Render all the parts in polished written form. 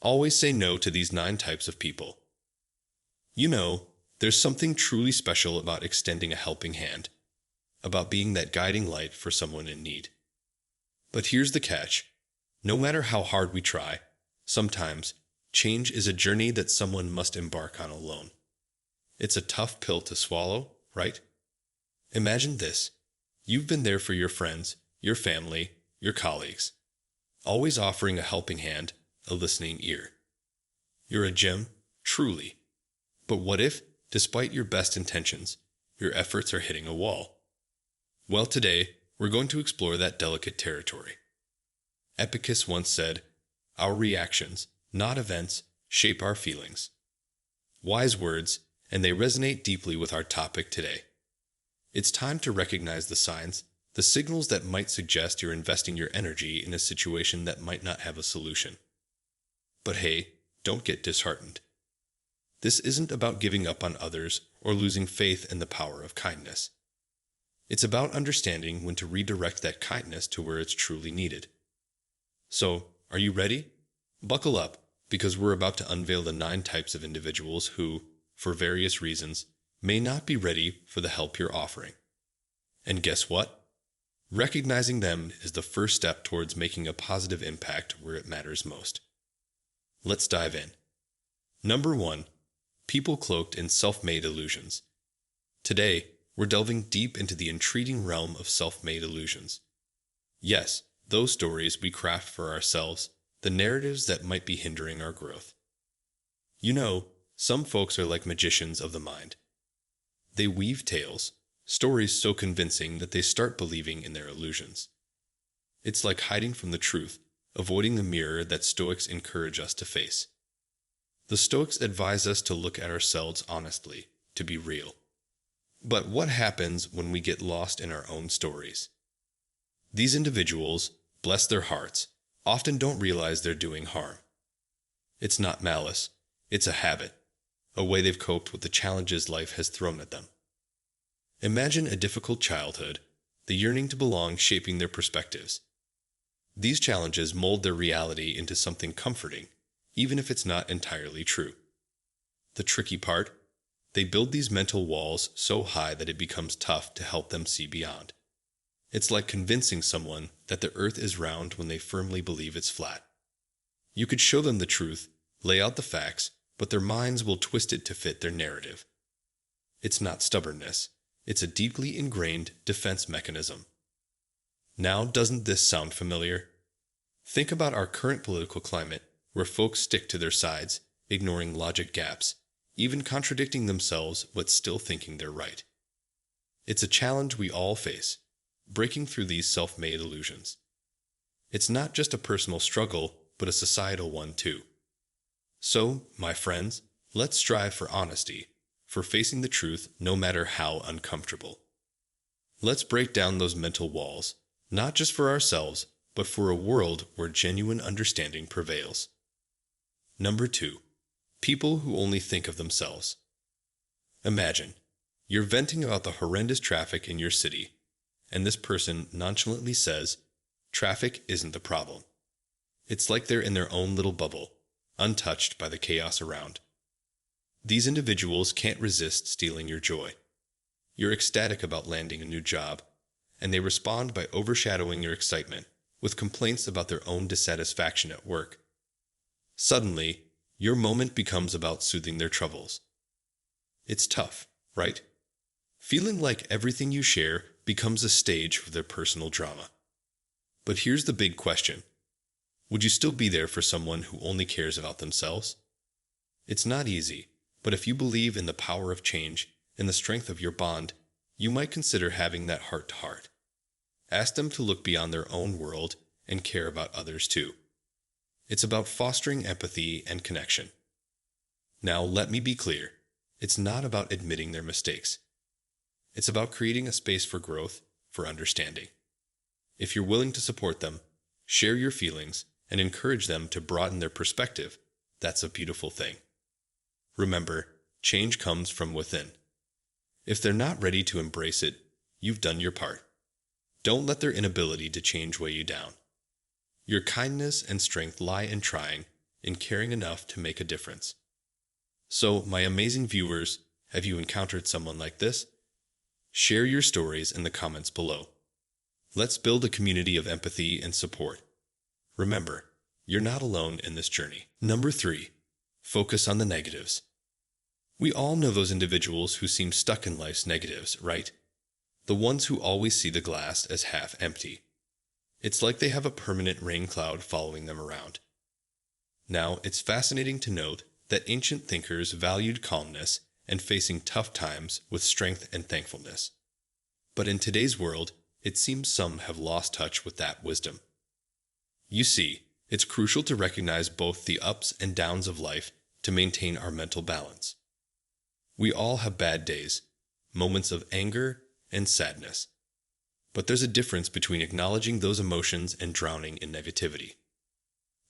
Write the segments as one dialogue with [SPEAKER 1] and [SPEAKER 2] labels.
[SPEAKER 1] Always say no to these 9 types of people. You know, there's something truly special about extending a helping hand, about being that guiding light for someone in need. But here's the catch. No matter how hard we try, sometimes change is a journey that someone must embark on alone. It's a tough pill to swallow, right? Imagine this. You've been there for your friends, your family, your colleagues, always offering a helping hand, a listening ear. You're a gem, truly. But what if, despite your best intentions, your efforts are hitting a wall? Well, today, we're going to explore that delicate territory. Epicus once said, "Our reactions, not events, shape our feelings." Wise words, and they resonate deeply with our topic today. It's time to recognize the signs, the signals that might suggest you're investing your energy in a situation that might not have a solution. But hey, don't get disheartened. This isn't about giving up on others or losing faith in the power of kindness. It's about understanding when to redirect that kindness to where it's truly needed. So, are you ready? Buckle up, because we're about to unveil the 9 types of individuals who, for various reasons, may not be ready for the help you're offering. And guess what? Recognizing them is the first step towards making a positive impact where it matters most. Let's dive in. Number 1. People cloaked in self-made illusions. Today, we're delving deep into the intriguing realm of self-made illusions. Yes, those stories we craft for ourselves, the narratives that might be hindering our growth. You know, some folks are like magicians of the mind. They weave tales, stories so convincing that they start believing in their illusions. It's like hiding from the truth, avoiding the mirror that Stoics encourage us to face. The Stoics advise us to look at ourselves honestly, to be real. But what happens when we get lost in our own stories? These individuals, bless their hearts, often don't realize they're doing harm. It's not malice, it's a habit, a way they've coped with the challenges life has thrown at them. Imagine a difficult childhood, the yearning to belong shaping their perspectives. These challenges mold their reality into something comforting, even if it's not entirely true. The tricky part? They build these mental walls so high that it becomes tough to help them see beyond. It's like convincing someone that the earth is round when they firmly believe it's flat. You could show them the truth, lay out the facts, but their minds will twist it to fit their narrative. It's not stubbornness. It's a deeply ingrained defense mechanism. Now, doesn't this sound familiar? Think about our current political climate, where folks stick to their sides, ignoring logic gaps, even contradicting themselves but still thinking they're right. It's a challenge we all face, breaking through these self-made illusions. It's not just a personal struggle, but a societal one too. So, my friends, let's strive for honesty, for facing the truth no matter how uncomfortable. Let's break down those mental walls, not just for ourselves, but for a world where genuine understanding prevails. Number 2. People who only think of themselves. Imagine, you're venting about the horrendous traffic in your city, and this person nonchalantly says, "Traffic isn't the problem." It's like they're in their own little bubble, untouched by the chaos around. These individuals can't resist stealing your joy. You're ecstatic about landing a new job, and they respond by overshadowing your excitement with complaints about their own dissatisfaction at work. Suddenly, your moment becomes about soothing their troubles. It's tough, right? Feeling like everything you share becomes a stage for their personal drama. But here's the big question. Would you still be there for someone who only cares about themselves? It's not easy, but if you believe in the power of change and the strength of your bond, you might consider having that heart-to-heart. Ask them to look beyond their own world and care about others too. It's about fostering empathy and connection. Now, let me be clear. It's not about admitting their mistakes. It's about creating a space for growth, for understanding. If you're willing to support them, share your feelings, and encourage them to broaden their perspective, that's a beautiful thing. Remember, change comes from within. If they're not ready to embrace it, you've done your part. Don't let their inability to change weigh you down. Your kindness and strength lie in trying, in caring enough to make a difference. So, my amazing viewers, have you encountered someone like this? Share your stories in the comments below. Let's build a community of empathy and support. Remember, you're not alone in this journey. Number 3. Focus on the negatives. We all know those individuals who seem stuck in life's negatives, right? The ones who always see the glass as half empty. It's like they have a permanent rain cloud following them around. Now, it's fascinating to note that ancient thinkers valued calmness and facing tough times with strength and thankfulness. But in today's world, it seems some have lost touch with that wisdom. You see, it's crucial to recognize both the ups and downs of life to maintain our mental balance. We all have bad days, moments of anger and sadness. But there's a difference between acknowledging those emotions and drowning in negativity.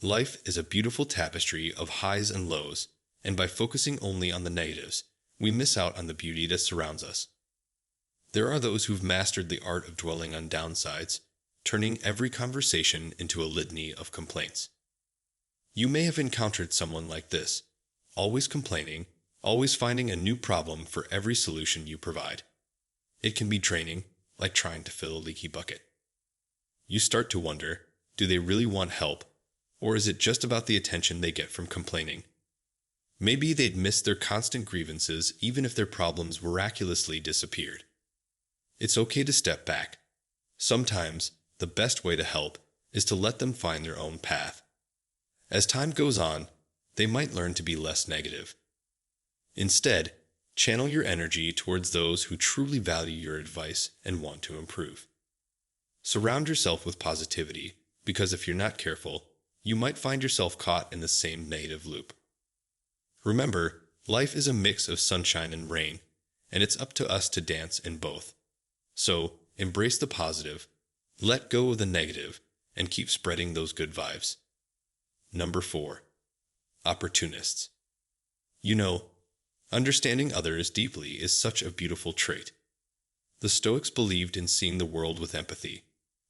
[SPEAKER 1] Life is a beautiful tapestry of highs and lows, and by focusing only on the negatives, we miss out on the beauty that surrounds us. There are those who've mastered the art of dwelling on downsides, turning every conversation into a litany of complaints. You may have encountered someone like this, always complaining, always finding a new problem for every solution you provide. It can be draining, like trying to fill a leaky bucket. You start to wonder, do they really want help, or is it just about the attention they get from complaining? Maybe they'd miss their constant grievances even if their problems miraculously disappeared. It's okay to step back. Sometimes, the best way to help is to let them find their own path. As time goes on, they might learn to be less negative. Instead, channel your energy towards those who truly value your advice and want to improve. Surround yourself with positivity, because if you're not careful, you might find yourself caught in the same negative loop. Remember, life is a mix of sunshine and rain, and it's up to us to dance in both. So, embrace the positive, let go of the negative, and keep spreading those good vibes. Number 4. Opportunists. You know, understanding others deeply is such a beautiful trait. The Stoics believed in seeing the world with empathy,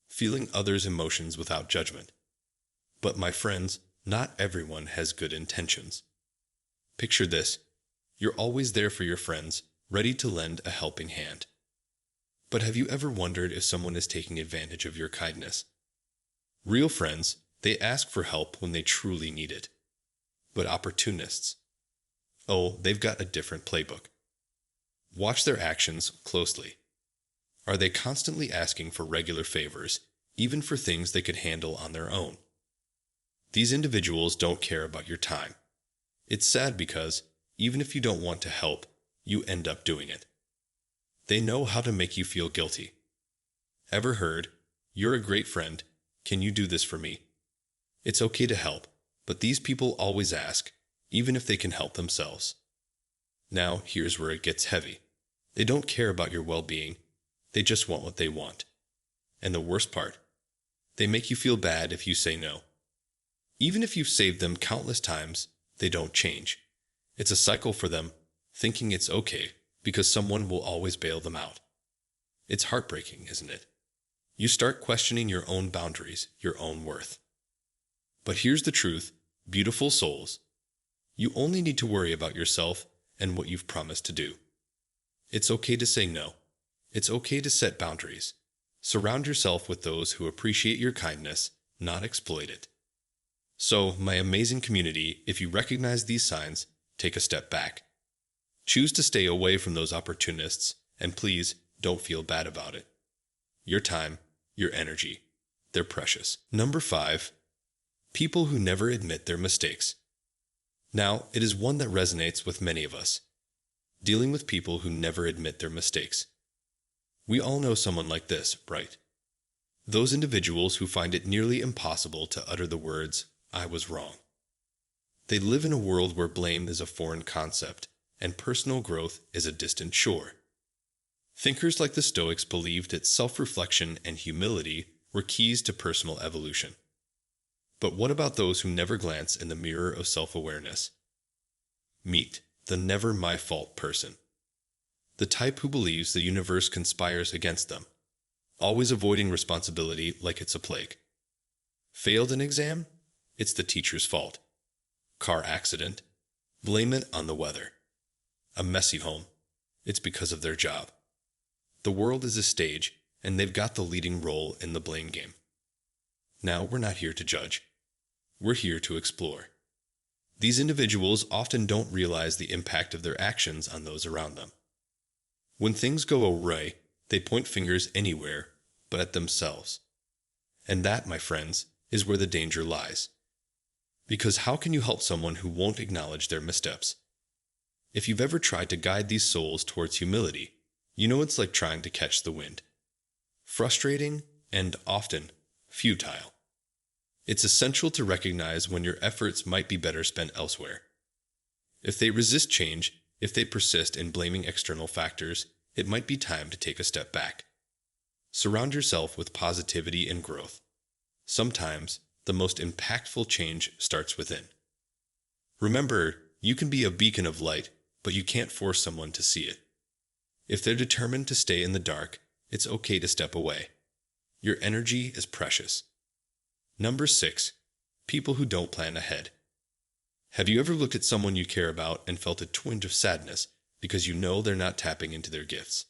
[SPEAKER 1] feeling others' emotions without judgment. But my friends, not everyone has good intentions. Picture this: you're always there for your friends, ready to lend a helping hand. But have you ever wondered if someone is taking advantage of your kindness? Real friends, they ask for help when they truly need it. But opportunists, oh, they've got a different playbook. Watch their actions closely. Are they constantly asking for regular favors, even for things they could handle on their own? These individuals don't care about your time. It's sad because, even if you don't want to help, you end up doing it. They know how to make you feel guilty. Ever heard, "You're a great friend, can you do this for me?" It's okay to help, but these people always ask, even if they can help themselves. Now, here's where it gets heavy. They don't care about your well-being. They just want what they want. And the worst part, they make you feel bad if you say no. Even if you've saved them countless times, they don't change. It's a cycle for them, thinking it's okay because someone will always bail them out. It's heartbreaking, isn't it? You start questioning your own boundaries, your own worth. But here's the truth, beautiful souls. You only need to worry about yourself and what you've promised to do. It's okay to say no. It's okay to set boundaries. Surround yourself with those who appreciate your kindness, not exploit it. So, my amazing community, if you recognize these signs, take a step back. Choose to stay away from those opportunists, and please don't feel bad about it. Your time, your energy, they're precious. Number 5. People who never admit their mistakes. Now, it is one that resonates with many of us. Dealing with people who never admit their mistakes. We all know someone like this, right? Those individuals who find it nearly impossible to utter the words, "I was wrong." They live in a world where blame is a foreign concept, and personal growth is a distant shore. Thinkers like the Stoics believed that self-reflection and humility were keys to personal evolution. But what about those who never glance in the mirror of self-awareness? Meet the never my fault person. The type who believes the universe conspires against them, always avoiding responsibility like it's a plague. Failed an exam? It's the teacher's fault. car accident, blame it on the weather. A messy home, it's because of their job. The world is a stage, and they've got the leading role in the blame game. Now, we're not here to judge. We're here to explore. These individuals often don't realize the impact of their actions on those around them. When things go awry, they point fingers anywhere but at themselves. And that, my friends, is where the danger lies. Because how can you help someone who won't acknowledge their missteps? If you've ever tried to guide these souls towards humility, you know it's like trying to catch the wind. Frustrating and often futile. It's essential to recognize when your efforts might be better spent elsewhere. If they resist change, if they persist in blaming external factors, it might be time to take a step back. Surround yourself with positivity and growth. Sometimes, the most impactful change starts within. Remember, you can be a beacon of light, but you can't force someone to see it. If they're determined to stay in the dark, it's okay to step away. Your energy is precious. Number 6. People who don't plan ahead. Have you ever looked at someone you care about and felt a twinge of sadness because you know they're not tapping into their gifts?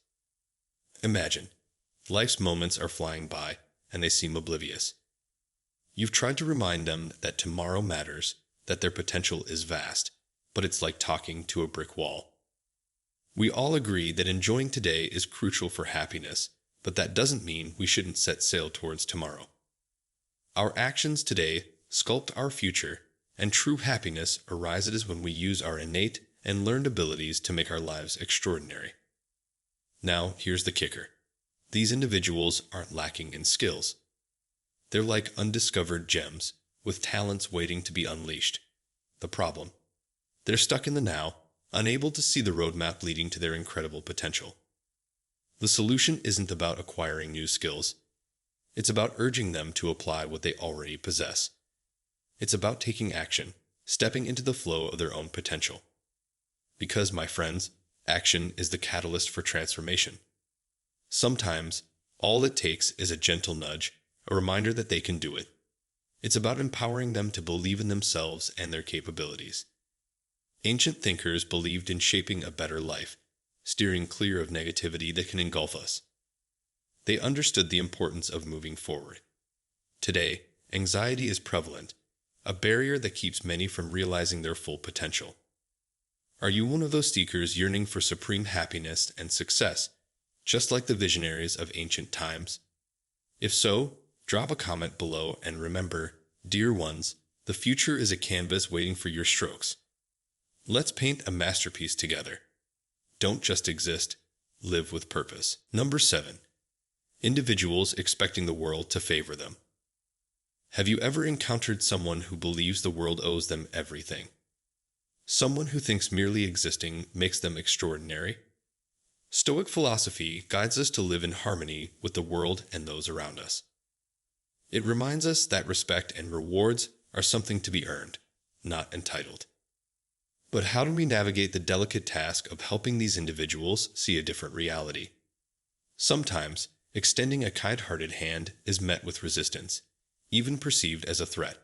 [SPEAKER 1] Imagine, life's moments are flying by and they seem oblivious. You've tried to remind them that tomorrow matters, that their potential is vast, but it's like talking to a brick wall. We all agree that enjoying today is crucial for happiness, but that doesn't mean we shouldn't set sail towards tomorrow. Our actions today sculpt our future, and true happiness arises when we use our innate and learned abilities to make our lives extraordinary. Now, here's the kicker. These individuals aren't lacking in skills. They're like undiscovered gems, with talents waiting to be unleashed. The problem? They're stuck in the now, unable to see the roadmap leading to their incredible potential. The solution isn't about acquiring new skills. It's about urging them to apply what they already possess. It's about taking action, stepping into the flow of their own potential. Because, my friends, action is the catalyst for transformation. Sometimes, all it takes is a gentle nudge, a reminder that they can do it. It's about empowering them to believe in themselves and their capabilities. Ancient thinkers believed in shaping a better life, steering clear of negativity that can engulf us. They understood the importance of moving forward. Today, anxiety is prevalent, a barrier that keeps many from realizing their full potential. Are you one of those seekers yearning for supreme happiness and success, just like the visionaries of ancient times? If so, drop a comment below and remember, dear ones, the future is a canvas waiting for your strokes. Let's paint a masterpiece together. Don't just exist, live with purpose. Number 7. Individuals expecting the world to favor them. Have you ever encountered someone who believes the world owes them everything? Someone who thinks merely existing makes them extraordinary? Stoic philosophy guides us to live in harmony with the world and those around us. It reminds us that respect and rewards are something to be earned, not entitled. But how do we navigate the delicate task of helping these individuals see a different reality? Sometimes, extending a kind-hearted hand is met with resistance, even perceived as a threat.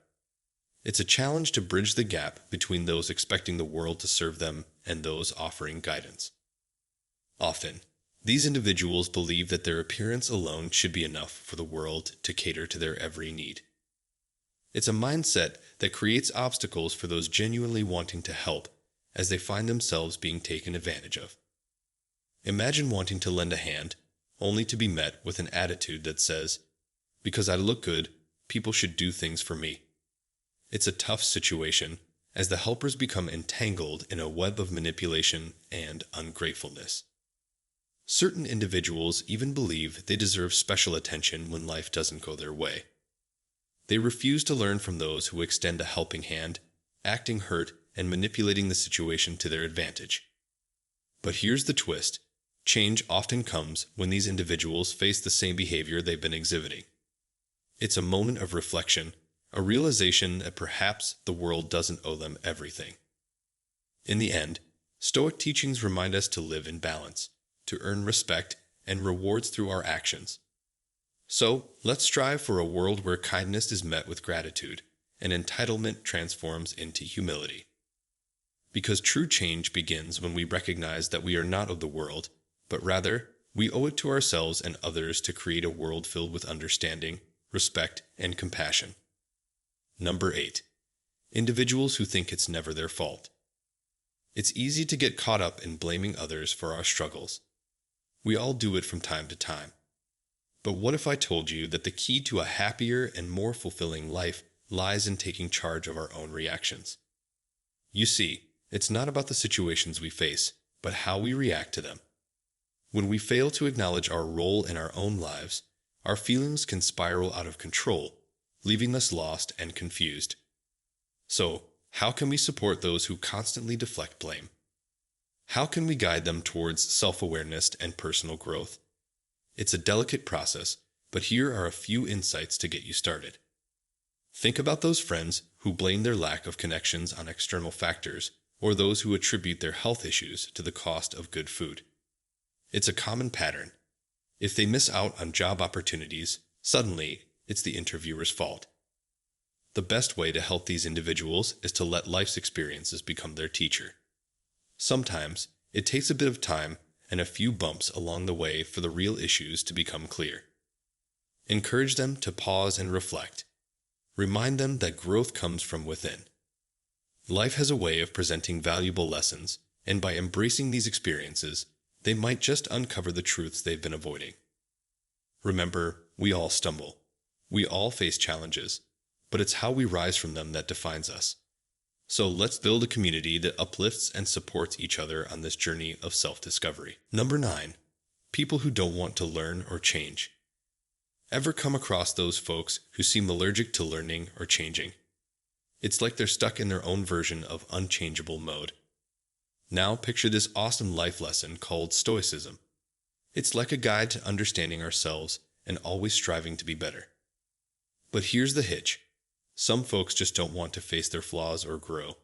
[SPEAKER 1] It's a challenge to bridge the gap between those expecting the world to serve them and those offering guidance. Often, these individuals believe that their appearance alone should be enough for the world to cater to their every need. It's a mindset that creates obstacles for those genuinely wanting to help, as they find themselves being taken advantage of. Imagine wanting to lend a hand, only to be met with an attitude that says, "Because I look good, people should do things for me." It's a tough situation, as the helpers become entangled in a web of manipulation and ungratefulness. Certain individuals even believe they deserve special attention when life doesn't go their way. They refuse to learn from those who extend a helping hand, acting hurt and manipulating the situation to their advantage. But here's the twist. Change often comes when these individuals face the same behavior they've been exhibiting. It's a moment of reflection, a realization that perhaps the world doesn't owe them everything. In the end, Stoic teachings remind us to live in balance, to earn respect and rewards through our actions. So, let's strive for a world where kindness is met with gratitude, and entitlement transforms into humility. Because true change begins when we recognize that we are not of the world, but rather, we owe it to ourselves and others to create a world filled with understanding, respect, and compassion. Number 8. Individuals who think it's never their fault. It's easy to get caught up in blaming others for our struggles. We all do it from time to time. But what if I told you that the key to a happier and more fulfilling life lies in taking charge of our own reactions? You see, it's not about the situations we face, but how we react to them. When we fail to acknowledge our role in our own lives, our feelings can spiral out of control, leaving us lost and confused. So, how can we support those who constantly deflect blame? How can we guide them towards self-awareness and personal growth? It's a delicate process, but here are a few insights to get you started. Think about those friends who blame their lack of connections on external factors, or those who attribute their health issues to the cost of good food. It's a common pattern. If they miss out on job opportunities, suddenly it's the interviewer's fault. The best way to help these individuals is to let life's experiences become their teacher. Sometimes it takes a bit of time and a few bumps along the way for the real issues to become clear. Encourage them to pause and reflect. Remind them that growth comes from within. Life has a way of presenting valuable lessons, and by embracing these experiences, they might just uncover the truths they've been avoiding. Remember, we all stumble. We all face challenges, but it's how we rise from them that defines us. So let's build a community that uplifts and supports each other on this journey of self-discovery. Number 9. People who don't want to learn or change. Ever come across those folks who seem allergic to learning or changing? It's like they're stuck in their own version of unchangeable mode. Now picture this awesome life lesson called Stoicism. It's like a guide to understanding ourselves and always striving to be better. But here's the hitch. Some folks just don't want to face their flaws or grow.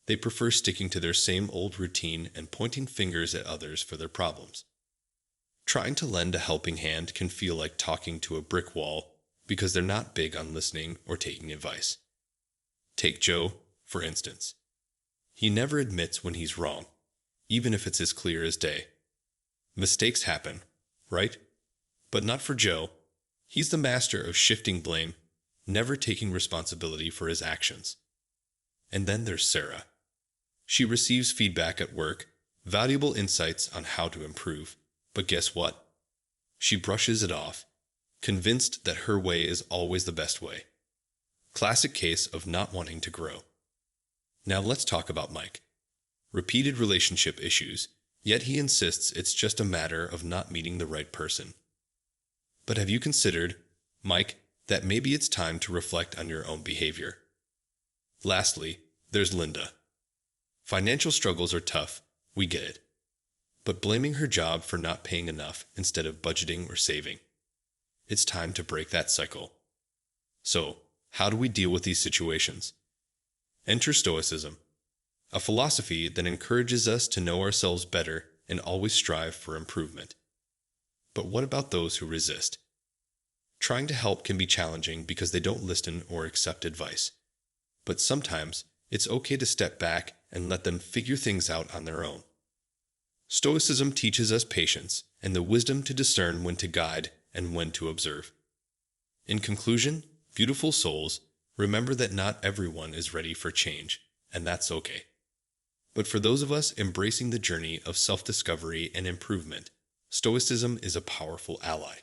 [SPEAKER 1] They prefer sticking to their same old routine and pointing fingers at others for their problems. Trying to lend a helping hand can feel like talking to a brick wall because they're not big on listening or taking advice. Take Joe, for instance. He never admits when he's wrong, even if it's as clear as day. Mistakes happen, right? But not for Joe. He's the master of shifting blame, never taking responsibility for his actions. And then there's Sarah. She receives feedback at work, valuable insights on how to improve. But guess what? She brushes it off, convinced that her way is always the best way. Classic case of not wanting to grow. Now let's talk about Mike. Repeated relationship issues, yet he insists it's just a matter of not meeting the right person. But have you considered, Mike, that maybe it's time to reflect on your own behavior? Lastly, there's Linda. Financial struggles are tough, we get it. But blaming her job for not paying enough instead of budgeting or saving. It's time to break that cycle. So, how do we deal with these situations? Enter Stoicism, a philosophy that encourages us to know ourselves better and always strive for improvement. But what about those who resist? Trying to help can be challenging because they don't listen or accept advice. But sometimes it's okay to step back and let them figure things out on their own. Stoicism teaches us patience and the wisdom to discern when to guide and when to observe. In conclusion, beautiful souls, remember that not everyone is ready for change, and that's okay. But for those of us embracing the journey of self-discovery and improvement, Stoicism is a powerful ally.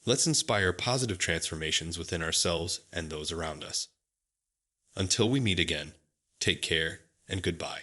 [SPEAKER 1] Let's inspire positive transformations within ourselves and those around us. Until we meet again, take care and goodbye.